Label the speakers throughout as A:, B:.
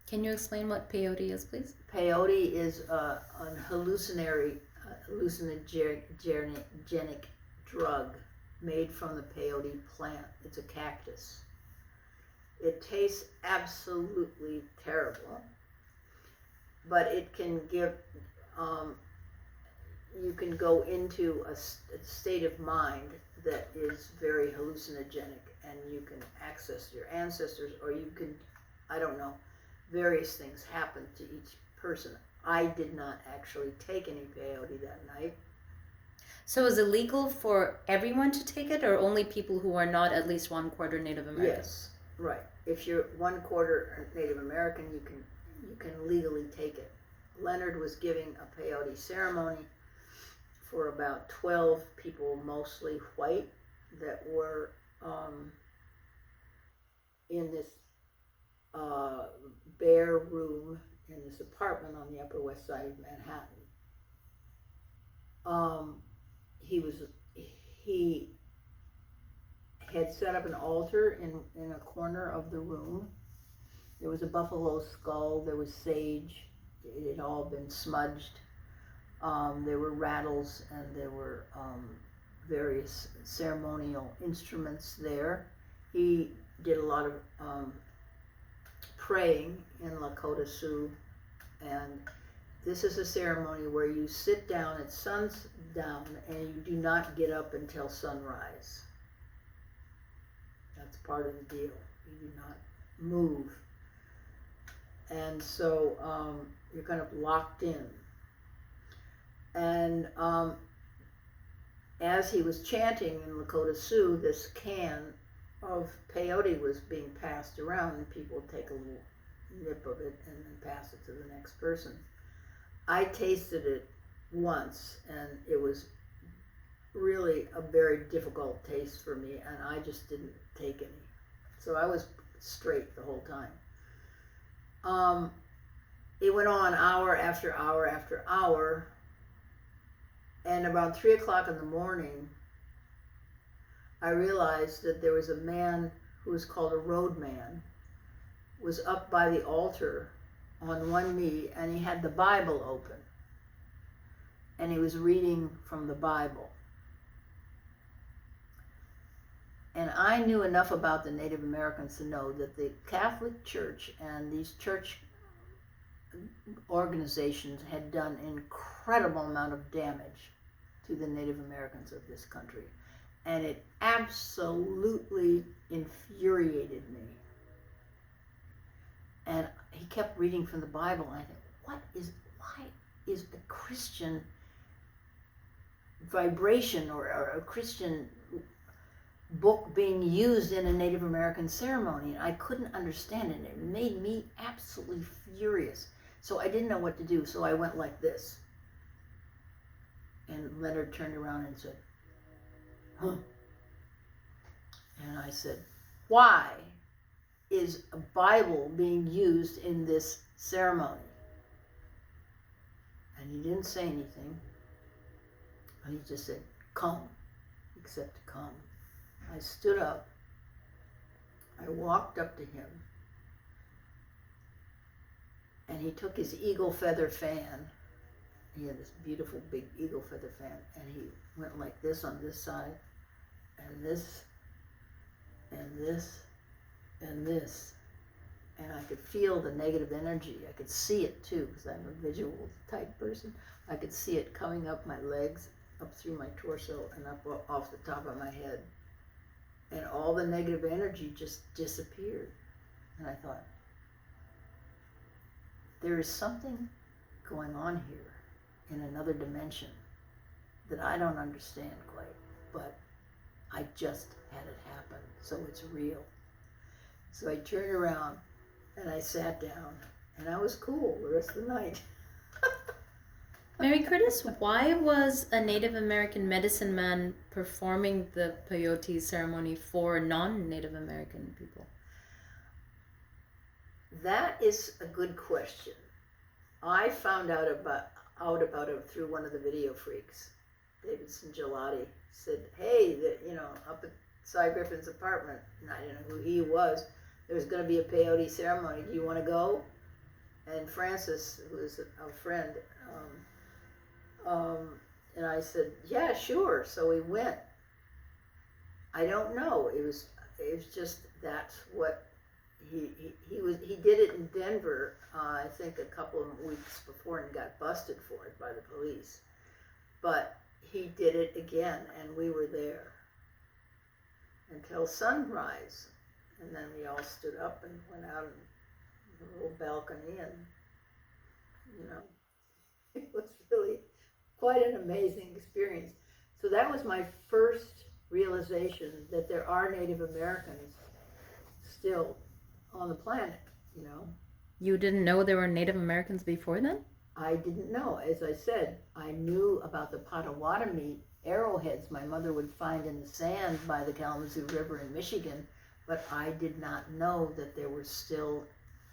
A: Can you explain what peyote is, please?
B: Peyote is an hallucinogenic drug made from the peyote plant. It's a cactus. It tastes absolutely terrible, but it can give, you can go into a state of mind that is very hallucinogenic, and you can access your ancestors, or you can, I don't know, various things happen to each person. I did not actually take any peyote that night.
A: So is it legal for everyone to take it, or only people who are not at least 1/4 Native American?
B: Yes, right. If you're 1/4 Native American, you can legally take it. Leonard was giving a peyote ceremony for about 12 people, mostly white, that were in this bare room in this apartment on the Upper West Side of Manhattan. He had set up an altar in a corner of the room. There was a buffalo skull, there was sage, it had all been smudged. There were rattles, and there were various ceremonial instruments there. He did a lot of praying in Lakota Sioux, and this is a ceremony where you sit down at sundown and you do not get up until sunrise. That's part of the deal. You do not move. And so you're kind of locked in. And as he was chanting in Lakota Sioux, this can of peyote was being passed around, and people would take a little nip of it and then pass it to the next person. I tasted it once, and it was really a very difficult taste for me, and I just didn't take any. So I was straight the whole time. It went on hour after hour after hour, and about 3 o'clock in the morning, I realized that there was a man who was called a roadman, was up by the altar on one knee, and he had the Bible open, and he was reading from the Bible. And I knew enough about the Native Americans to know that the Catholic Church and these church organizations had done an incredible amount of damage to the Native Americans of this country. And it absolutely infuriated me. And he kept reading from the Bible, and I thought, why is a Christian vibration or a Christian book being used in a Native American ceremony? And I couldn't understand it. And it made me absolutely furious. So I didn't know what to do. So I went like this. And Leonard turned around and said, "Huh?" And I said, "Why is a Bible being used in this ceremony?" And he didn't say anything. And he just said, "Come," except to come. I stood up. I walked up to him. And he took his eagle feather fan. He had this beautiful big eagle feather fan. And he went like this on this side, and this, and this, and this. And I could feel the negative energy. I could see it too, because I'm a visual type person. I could see it coming up my legs, up through my torso, and up off the top of my head. And all the negative energy just disappeared. And I thought, there is something going on here in another dimension that I don't understand quite, but I just had it happen, so it's real. So I turned around and I sat down, and I was cool the rest of the night.
A: Mary Curtis, why was a Native American medicine man performing the peyote ceremony for non-Native American people?
B: That is a good question. I found out about it through one of the video freaks. Davidson Gelati said, "Hey, up at Cy Griffin's apartment," and I didn't know who he was, "there's going to be a peyote ceremony. Do you want to go?" and Francis, who is a friend, and I said, yeah, sure. So we went. I don't know. It was just that's what he did it in Denver. I think a couple of weeks before and got busted for it by the police. But he did it again, and we were there until sunrise, and then we all stood up and went out on the little balcony, and it was really quite an amazing experience. So that was my first realization that there are Native Americans still on the planet.
A: You didn't know there were Native Americans before then?
B: I didn't know. As I said, I knew about the Potawatomi arrowheads my mother would find in the sand by the Kalamazoo River in Michigan, but I did not know that there were still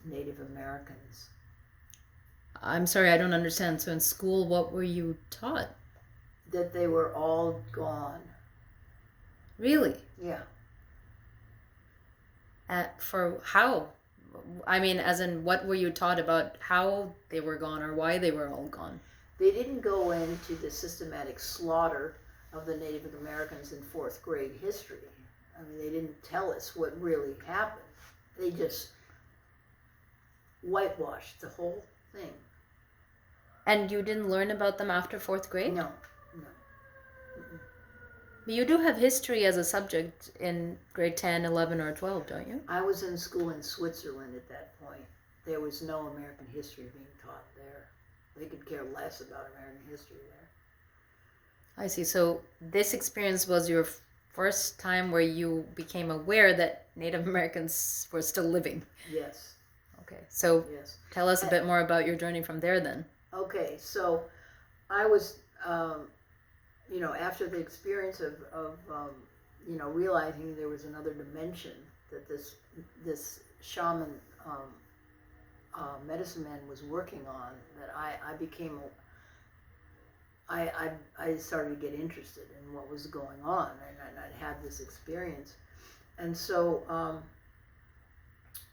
B: Native Americans.
A: I'm sorry, I don't understand. So in school, what were you taught?
B: That they were all gone.
A: Really?
B: Yeah.
A: For how? I mean, as in, what were you taught about how they were gone or why they were all gone?
B: They didn't go into the systematic slaughter of the Native Americans in fourth grade history. I mean, they didn't tell us what really happened. They just whitewashed the whole thing.
A: And you didn't learn about them after fourth grade?
B: No.
A: But you do have history as a subject in grade 10, 11, or 12, don't you?
B: I was in school in Switzerland at that point. There was no American history being taught there. They could care less about American history there.
A: I see. So this experience was your first time where you became aware that Native Americans were still living.
B: Yes.
A: Okay. So
B: yes.
A: Tell us a bit more about your journey from there then.
B: Okay. So I was... after the experience of realizing there was another dimension that this shaman medicine man was working on, that I started to get interested in what was going on, and I'd had this experience, and so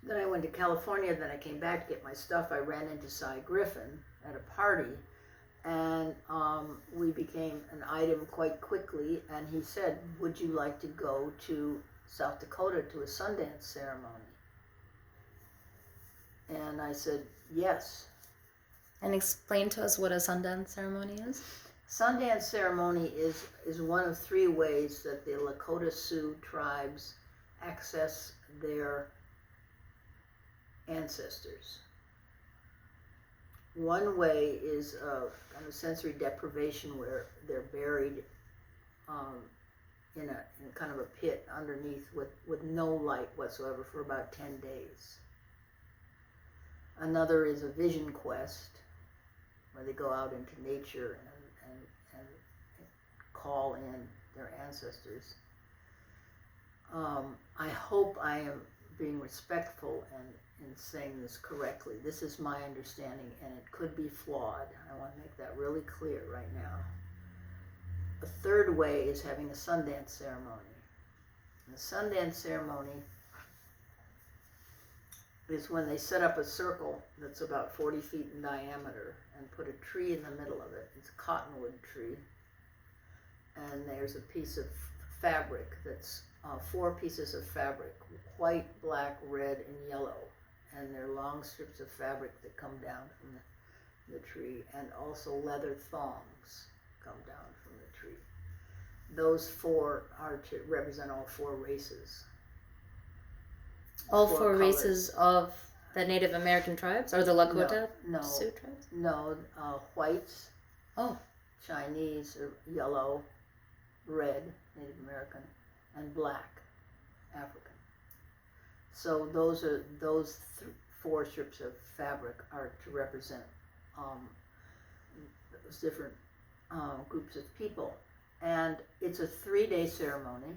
B: then I went to California. Then I came back to get my stuff. I ran into Cy Griffin at a party. And we became an item quite quickly, and he said, would you like to go to South Dakota to a Sundance ceremony? And I said, yes.
A: And explain to us what a Sundance ceremony is.
B: Sundance ceremony is one of three ways that the Lakota Sioux tribes access their ancestors. One way is kind of sensory deprivation, where they're buried in kind of a pit underneath with no light whatsoever for about 10 days. Another is a vision quest, where they go out into nature and call in their ancestors. I hope I am being respectful and in saying this correctly. This is my understanding, and it could be flawed. I want to make that really clear right now. A third way is having a Sundance ceremony. And the Sundance ceremony is when they set up a circle that's about 40 feet in diameter and put a tree in the middle of it. It's a cottonwood tree. And there's a piece of fabric that's 4 pieces of fabric, white, black, red, and yellow. And they're long strips of fabric that come down from the tree, and also leather thongs come down from the tree. Those 4 are to represent all 4 races.
A: All 4 races of the Native American tribes, or the Lakota Sioux tribes?
B: No, whites,
A: oh,
B: Chinese, or yellow, red, Native American, and black, African. So those 4 strips of fabric are to represent those different groups of people. And it's a 3-day ceremony.